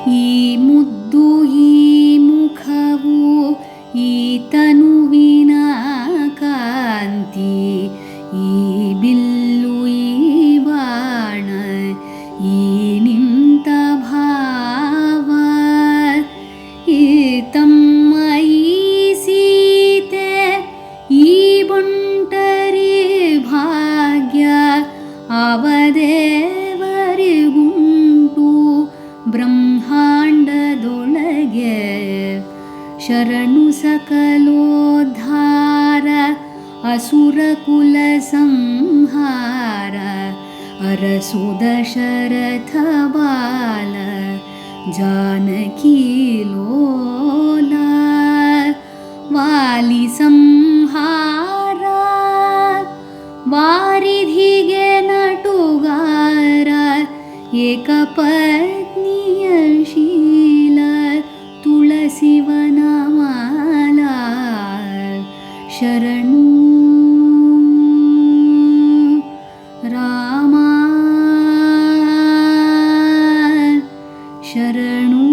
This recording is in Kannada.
ಈ ಮುದ್ದು ಈ ಮುಖವು ಈ ತನುವಿನ ಕಾಂತಿ, ಈ ಬಿಲ್ಲು ಈ ಬಾಣ ಈ ನಿಂತ ಭಾವ, ಈ ತಮ್ಮ ಈ ಸೀತೆ ಈ ಬಂಟರಿ ಭಾಗ್ಯ, ಅವದೇವರಿಗುಂಟು ಬ್ರಹ್ಮಾಂಡದೊಳಗೆ. ಶರಣು ಸಕಲೋದ್ಧಾರ ಅಸುರ ಕುಲ ಸಂಹಾರ, ಅರಸು ದಶರಥ ಬಾಲ ಜಾನಕಿ ಲೋಲ. ವಾಲಿ ಸಂಹಾರ ವಾರಿಧಿಗೆ ನಟುಗಾರ, ಏಕಪತ್ನಿಯ ಶೀಲ ತುಳಸಿ ವನಮಾಲ. ಶರಣು ರಾಮ ಶರಣು